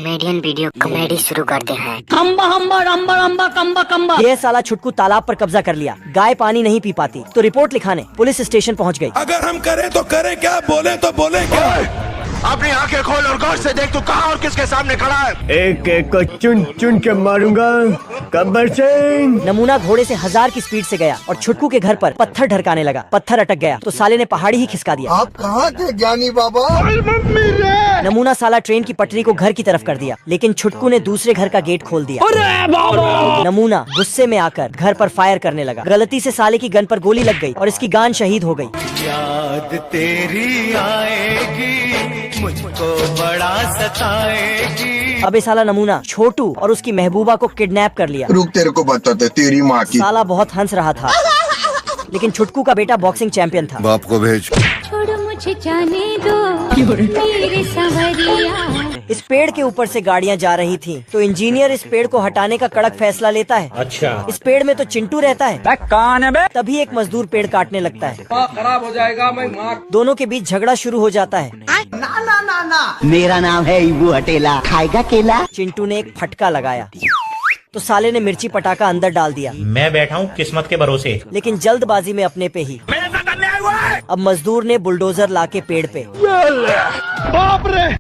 Comedian video comedy शुरू करते हैं। हम्बा हम्बा रम्बा रम्बा कम्बा कम्बा। ये साला छुटकू तालाब पर कब्जा कर लिया। गाय पानी नहीं पी पाती तो रिपोर्ट लिखाने पुलिस स्टेशन पहुंच गई। अगर हम करें तो करें क्या, बोले तो बोले क्या। अपनी आंखें खोल और गौर से देख तू कहां और किसके सामने खड़ा है। एक एक को चुन चुन के मारूंगा। गब्बर सिंह। नमूना घोड़े से 1000 की स्पीड से गया और छुटकू के घर पर पत्थर ढरकाने लगा। पत्थर अटक गया तो साले ने पहाड़ी ही खिसका दिया। आप कहां थे ज्ञानी बाबा? नमूना साला ट्रेन की पटरी को घर की तरफ कर दिया, लेकिन छुटकू ने दूसरे घर का गेट खोल दिया। नमूना गुस्से में आकर घर पर फायर करने लगा। गलती से साले की गन पर गोली लग गई और इसकी गान शहीद हो गई। याद तेरी आएगी, मुझको बड़ा सताएगी। अबे साला नमूना छोटू और उसकी महबूबा को किडनैप कर लिया। रुक, तेरे को बताते तेरी माँ की। साला बहुत हंस रहा था, लेकिन छुटकू का बेटा बॉक्सिंग चैंपियन था। बाप को भेज। छोड़ो मुझे जाने दो मेरे संवरिया। इस पेड़ के ऊपर से गाड़ियां जा रही थीं, तो इंजीनियर इस पेड़ को हटाने का कड़क फैसला लेता है। अच्छा, इस पेड़ में तो चिंटू रहता है। कौन है बे? तभी एक मजदूर पेड़ काटने लगता है। खराब हो जाएगा मैं मार। दोनों के बीच झगड़ा शुरू हो जाता है। मेरा नाम है इबू हटेला, खाएगा केला। चिंटू ने एक फटका लगाया तो साले ने मिर्ची पटाखा अंदर डाल दिया। मैं बैठा हूँ किस्मत के भरोसे, लेकिन जल्दबाजी में अपने पे ही। अब मजदूर ने बुलडोजर लाके पेड़ पे। बाप रे।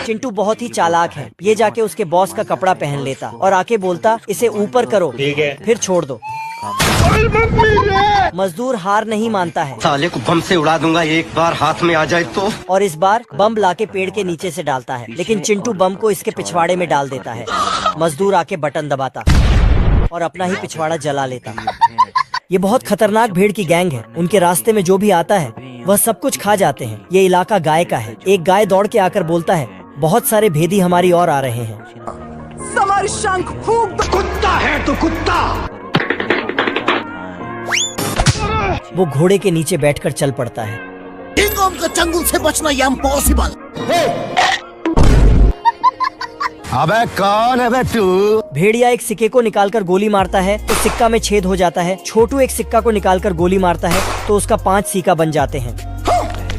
चिंटू बहुत ही चालाक है। ये जाके उसके बॉस का कपड़ा पहन लेता और आके बोलता, इसे ऊपर करो, ठीक है, फिर छोड़ दो। मजदूर हार नहीं मानता है। साले को बम से उड़ा दूंगा एक बार हाथ में आ जाए तो। और इस बार बम लाके पेड़ के नीचे से डालता है, लेकिन चिंटू बम को इसके पिछवाड़े में डाल देता है। मजदूर आके बटन दबाता और अपना ही पिछवाड़ा जला लेता। ये बहुत खतरनाक भीड़ की गैंग है। उनके रास्ते में जो भी आता है वह सब कुछ खा जाते हैं। ये इलाका गाय का है। एक गाय दौड़ के आकर बोलता है, बहुत सारे भेदी हमारी ओर आ रहे हैं। समर शंख फूंक दो। कुत्ता है तो कुत्ता। वो घोड़े के नीचे बैठकर चल पड़ता है। चंगुल से बचना इम्पॉसिबल। अबे कौन है बे तू? भेड़िया एक सिक्के को निकालकर गोली मारता है तो सिक्का में छेद हो जाता है। छोटू एक सिक्का को निकालकर गोली मारता है तो उसका 5 सिक्का बन जाते हैं।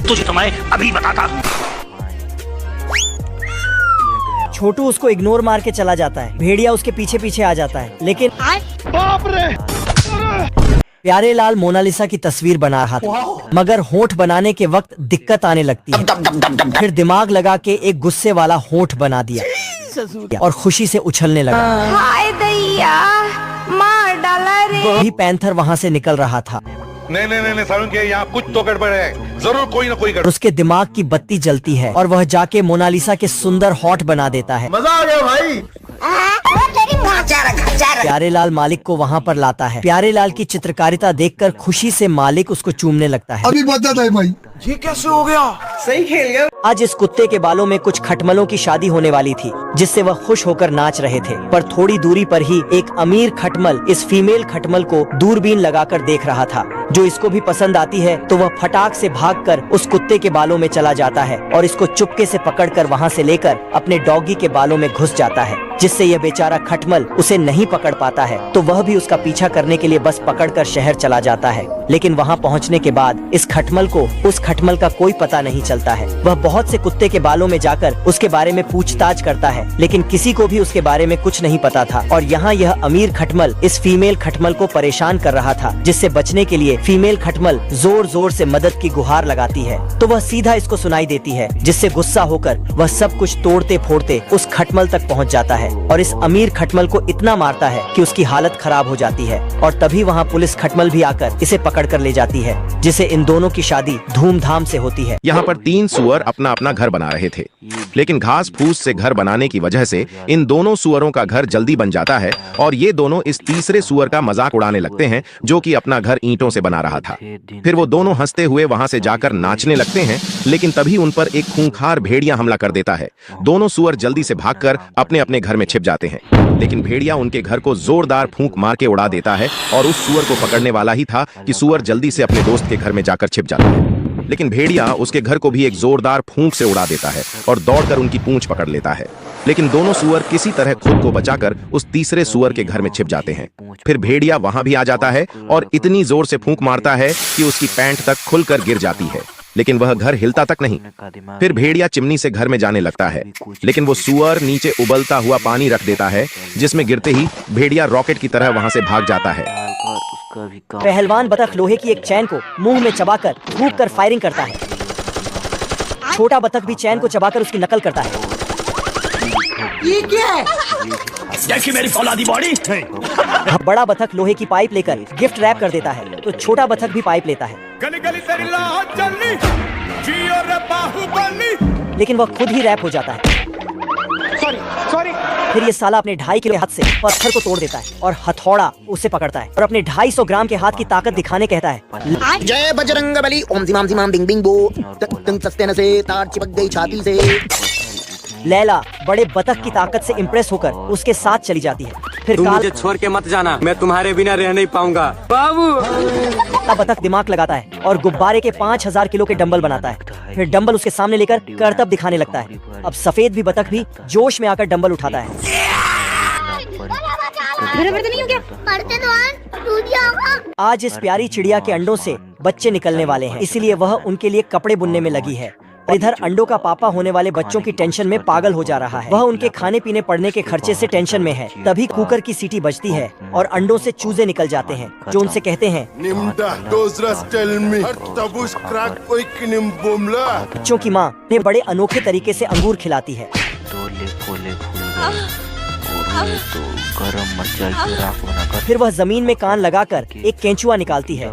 तुझे तो मैं अभी बताता। छोटू उसको इग्नोर मार के चला जाता है। भेड़िया उसके पीछे पीछे आ जाता है, लेकिन बाप रे। प्यारेलाल मोनालिसा की तस्वीर बना रहा था, मगर होंठ बनाने के वक्त दिक्कत आने लगती है। फिर दिमाग लगा के एक गुस्से वाला होंठ बना दिया और खुशी से उछलने लगा। हाय दैया, मार डाला रे। भी पैंथर वहाँ से निकल रहा था। नहीं सारुण के यहाँ कुछ तो गड़बड़ है, जरूर कोई ना कोई गड़बड़। उसके दिमाग की बत्ती जलती है और वह जाके मोनालिसा के सुंदर होंठ बना देता है। मजा आ गया भाई। प्यारेलाल मालिक को वहाँ पर लाता है। प्यारेलाल की चित्रकारिता देखकर खुशी से मालिक उसको चूमने लगता है। अभी बता था भाई, ये कैसे हो गया? सही खेल गया। आज इस कुत्ते के बालों में कुछ खटमलों की शादी होने वाली थी, जिससे वह खुश होकर नाच रहे थे। पर थोड़ी दूरी पर ही एक अमीर खटमल इस फीमेल खटमल को दूरबीन लगाकर देख रहा था। जो इसको भी पसंद आती है तो वह फटाक से भागकर उस कुत्ते के बालों में चला जाता है और इसको चुपके से पकड़कर वहाँ से लेकर अपने डॉगी के बालों में घुस जाता है, जिससे यह बेचारा खटमल उसे नहीं पकड़ पाता है। तो वह भी उसका पीछा करने के लिए बस पकड़कर शहर चला जाता है। लेकिन वहाँ पहुँचने के बाद इस खटमल को उस खटमल का कोई पता नहीं चलता है। वह बहुत से कुत्ते के बालों में जाकर उसके बारे में पूछताछ करता है, लेकिन किसी को भी उसके बारे में कुछ नहीं पता था। और यहाँ यह अमीर खटमल इस फीमेल खटमल को परेशान कर रहा था, जिससे बचने के लिए फीमेल खटमल जोर जोर से मदद की गुहार लगाती है। तो वह सीधा इसको सुनाई देती है, जिससे गुस्सा होकर वह सब कुछ तोड़ते फोड़ते उस खटमल तक पहुँच जाता है और इस अमीर खटमल को इतना मारता है कि उसकी हालत खराब हो जाती है। और तभी वहाँ पुलिस खटमल भी आकर इसे पकड़ कर ले जाती है, जिससे इन दोनों की शादी धूमधाम से होती है। यहाँ पर 3 सुअर अपना अपना घर बना रहे थे, लेकिन घास फूस से घर बनाने की वजह से इन दोनों सुअरों का घर जल्दी बन जाता है और ये दोनों इस तीसरे सुअर का मजाक उड़ाने लगते हैं, जो कि अपना घर ईंटों से बना रहा था। फिर वो दोनों हंसते हुए वहां से जाकर नाचने लगते हैं, लेकिन तभी उन पर एक खूंखार भेड़िया हमला कर देता है। दोनों सुअर जल्दी से भागकर अपने अपने घर में छिप जाते हैं, लेकिन भेड़िया उनके घर को जोरदार फूंक मार के उड़ा देता है और उस सुअर को पकड़ने वाला ही था कि सुअर जल्दी से अपने दोस्त के घर में जाकर छिप जाता है। लेकिन भेड़िया उसके घर को भी एक जोरदार फूंक से उड़ा देता है और दौड़कर उनकी पूंछ पकड़ लेता है। लेकिन दोनों सुअर किसी तरह खुद को बचाकर उस तीसरे सुअर के घर में छिप जाते हैं। फिर भेड़िया वहां भी आ जाता है और इतनी जोर से फूंक मारता है कि उसकी पैंट तक खुलकर गिर जाती है। लेकिन वह घर हिलता तक नहीं। फिर भेड़िया चिमनी से घर में जाने लगता है, लेकिन वो सुअर नीचे उबलता हुआ पानी रख देता है, जिसमें गिरते ही भेड़िया रॉकेट की तरह वहां से भाग जाता है। पहलवान बतख लोहे की एक चैन को मुंह में चबाकर थूक कर फायरिंग करता है। छोटा बतख भी चैन को चबाकर उसकी नकल करता है। ये क्या है? देखी मेरी फौलादी बॉडी। बड़ा बतख लोहे की पाइप लेकर गिफ्ट रैप कर देता है, तो छोटा बतख भी पाइप लेता है, गली गली तेरी लाहौर चलनी, जियो रे बाहुबली। लेकिन वह खुद ही रैप हो जाता है। फिर ये साला अपने 2.5 किलो हाथ से पत्थर को तोड़ देता है और हथौड़ा उसे पकड़ता है और अपने 250 ग्राम के हाथ की ताकत दिखाने कहता है, जय बजरंग बली, ओम सिमाम सिमाम बिंग बिंग बो, तुम सस्ते न से तार चिपक गई छाती से। लैला बड़े बतख की ताकत से इम्प्रेस होकर उसके साथ चली जाती है। फिर तुम मुझे छोड़ के मत जाना, मैं तुम्हारे बिना रह नहीं पाऊंगा बाबू। बतख दिमाग लगाता है और गुब्बारे के 5000 किलो के डंबल बनाता है। फिर डंबल उसके सामने लेकर करतब दिखाने लगता है। अब सफेद भी बतख भी जोश में आकर डंबल उठाता है। आज इस प्यारी चिड़िया के अंडों से बच्चे निकलने वाले हैं, इसीलिए वह उनके लिए कपड़े बुनने में लगी है। इधर अंडों का पापा होने वाले बच्चों की टेंशन में पागल हो जा रहा है। वह उनके खाने पीने पड़ने के खर्चे से टेंशन में है। तभी कुकर की सीटी बजती है और अंडों से चूजे निकल जाते हैं, जो उनसे कहते हैं, बच्चों की माँ ने बड़े अनोखे तरीके से अंगूर खिलाती है। फिर वह जमीन में कान लगाकर एक केंचुआ निकालती है।